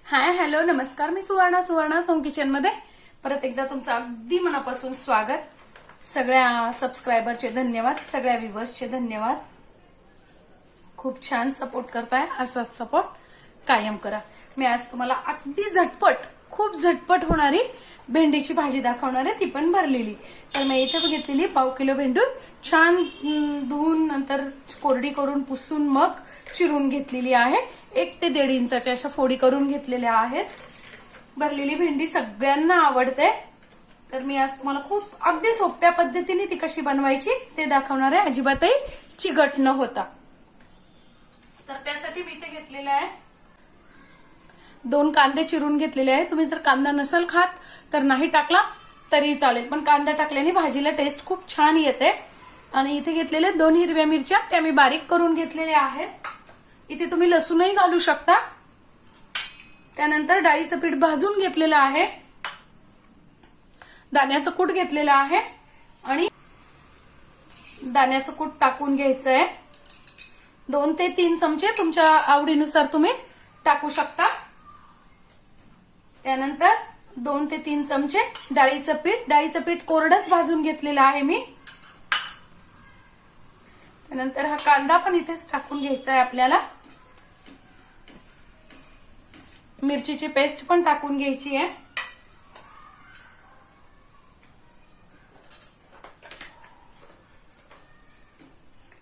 Hi hello नमस्कार, मी Suvarna home kitchen मध्ये परत एकदा तुमचं अगदी मनापासून स्वागत। सगळ्या सबस्क्रायबरचे धन्यवाद, सगळ्या व्ह्यूअर्सचे धन्यवाद। खूप छान सपोर्ट करताय, असाच सपोर्ट कायम करा। मी आज तुम्हाला अगदी झटपट, खूप झटपट होणारी भेंडीची भाजी दाखवणार आहे, ती पण भरलेली। तर मी इथे घेतलेली पाव किलो भेंडी छान धुवून नंतर कोरडी करून पुसून मग चिरून घेतलेली आहे। 1 ते 1.5 इंचाच्या अशा फोडी करून घेतलेल्या आहेत। भरलेली भेंडी सगळ्यांना आवडते, तर मी आज तुम्हाला खूप अगदी सोप्या पद्धतीने ती कशी बनवायची ते दाखवणार आहे, अजिबातही चिकट न होता। तर त्यासाठी मी इथे घेतलेले आहे 2 कांदे चिरून घेतलेले आहे। तुम्ही जर कांदा नसेल खात तर नाही टाकला तरी चालेल, पण कांदा टाकल्याने भाजीला टेस्ट खूप छान येते। आणि इथे घेतलेले 2 हिरव्या मिरच्या, त्या मी बारीक करून घेतलेल्या आहेत। इथे तुम्ही लसूणही घालू शकता। त्यानंतर डाळीचं पीठ भाजून घेतलेलं आहे, दाण्याचं कूट घेतलेलं आहे आणि दाण्याचं कूट टाकून घ्यायचं आहे। 2 ते 3 चमचे तुमच्या आवडीनुसार तुम्ही टाकू शकता। त्यानंतर 2 ते 3 चमचे डाळीचं पीठ कोरडंच भाजून घेतलेलं आहे मी। त्यानंतर हा कांदा पण इथेच टाकून घ्यायचा आहे आपल्याला। मिरचीची पेस्ट पण टाकून घ्यायची आहे।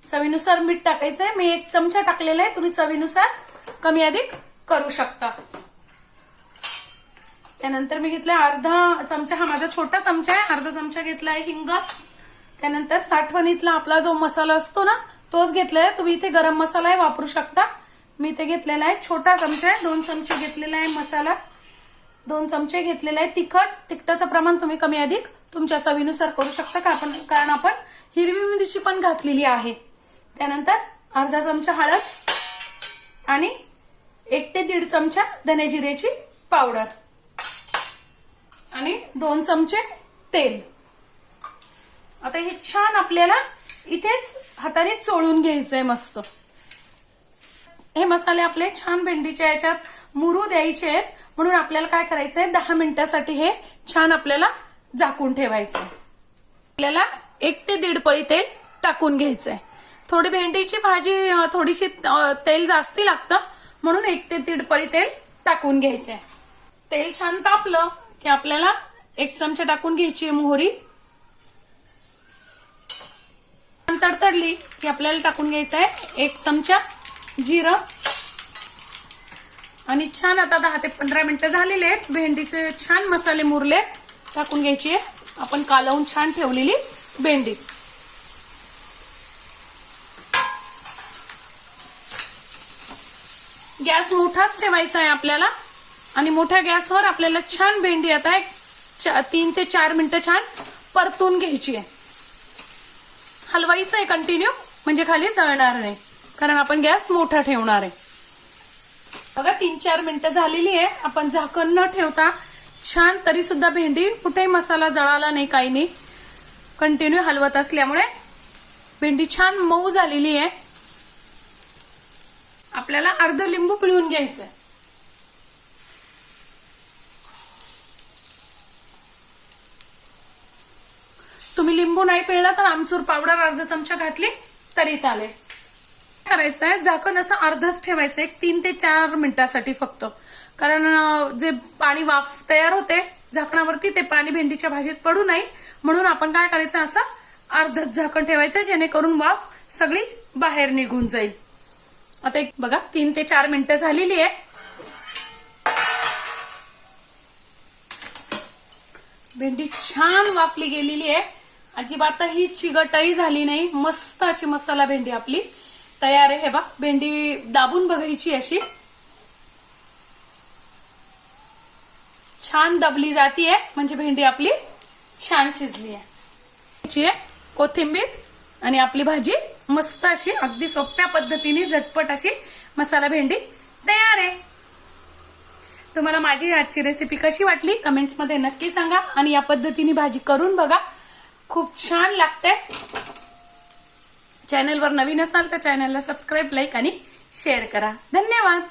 चवीनुसार मीठ टाकायचं आहे, मी 1 चमचा टाकलेला आहे, तुम्ही चवीनुसार कमी अधिक करू शकता। त्यानंतर मी घेतला अर्धा चमचा, हा माझा छोटा चमचा आहे, अर्धा चमचा घेतला आहे हिंग। त्यानंतर साठवणीतला आपला जो मसाला असतो ना तोच घेतलाय, तुम्ही इथे गरम मसालाही वापरू शकता। मी इथे घेतलेला आहे छोटा चमचा आहे, 2 चमचे घेतलेला आहे मसाला, 2 चमचे घेतलेला आहे तिखटाचं प्रमाण तुम्ही कमी अधिक तुमच्या चवीनुसार करू शकता, कारण आपण हिरवी मिरची पण घातलेली आहे। त्यानंतर अर्धा चमचा हळद आणि 1 ते 1.5 चमचा धने जिऱ्याची पावडर आणि 2 चमचे तेल। आता हे छान आपल्याला इथेच हाताने चोळून घ्यायचंय मस्त। हे मसाले आपले छान भेंडीच्या याच्यात मुरू द्यायचे आहेत, म्हणून आपल्याला काय करायचंय 10 मिनिटांसाठी हे छान आपल्याला झाकून ठेवायचंय। आपल्याला 1 ते 1.5 पळी तेल टाकून घ्यायचंय। थोडी भेंडीची भाजी थोडीशी तेल जास्ती लागतं, म्हणून 1 ते 1.5 पळी तेल टाकून घ्यायचंय। तेल छान तापलं की आपल्याला 1 चमचा टाकून घ्यायची मोहरी। तडतडली की आपल्याला टाकून घ्यायचं आहे 1 चमचा जिरं आणि छान आता 10 ते 15 मिनिटं झालेले आहेत, भेंडीचे छान मसाले मुरले, टाकून घ्यायची आहे आपण कालवून छान ठेवलेली भेंडी। गॅस मोठाच ठेवायचा आहे आपल्याला आणि मोठ्या गॅसवर आपल्याला छान भेंडी आता 3 ते 4 मिनिटं छान परतून घ्यायची आहे। हलवायचं आहे कंटिन्यू, म्हणजे खाली जळणार नाही, कारण आपण गॅस मोठा ठेवणार आहे। बघा 3-4 मिनिटं झालेली आहे, आपण झाकण न ठेवता छान, तरी सुद्धा भेंडी कुठेही मसाला जळाला नाही, काही नाही, कंटिन्यू हलवत असल्यामुळे भेंडी छान मऊ झालेली आहे। आपल्याला अर्ध लिंबू पिळून घ्यायचंय। तुम्ही लिंबू नाही पिळला तर आमचूर पावडर अर्धा चमचा घातली तरी चालेल। करायचंय झाकण असं अर्धच ठेवायचं, 3 ते 4 मिनिटांसाठी फक्त, कारण जे पाणी वाफ तयार होते झाकणावरती ते पाणी भेंडीच्या भाजीत पडू नये, म्हणून आपण काय करायचं असं अर्धच झाकण ठेवायचं, जेणेकरून वाफ सगळी बाहेर निघून जाईल। आता बघा 3 ते 4 मिनिटं झालेली आहे, भेंडी छान वाफली गेलेली आहे, अजिबातही चिकटही झाली नाही, मस्त अशी मसाला भेंडी आपली तयार आहे। हे बघा भेंडी दाबून बघायची, अशी छान दबली जातीये, म्हणजे भेंडी आपली छान शिजली आहे। कोथिंबीर आणि आपली भाजी मस्त अशी अगदी सोप्या पद्धतीने झटपट अशी मसाला भेंडी तयार आहे। तुम्हाला माझी आजची रेसिपी कशी वाटली कमेंट्स मध्ये नक्की सांगा आणि या पद्धतीने भाजी करून बघा, खूप छान लागते। चॅनलवर नवीन असाल तर चॅनलला सबस्क्राइब, लाईक आणि शेअर करा। धन्यवाद।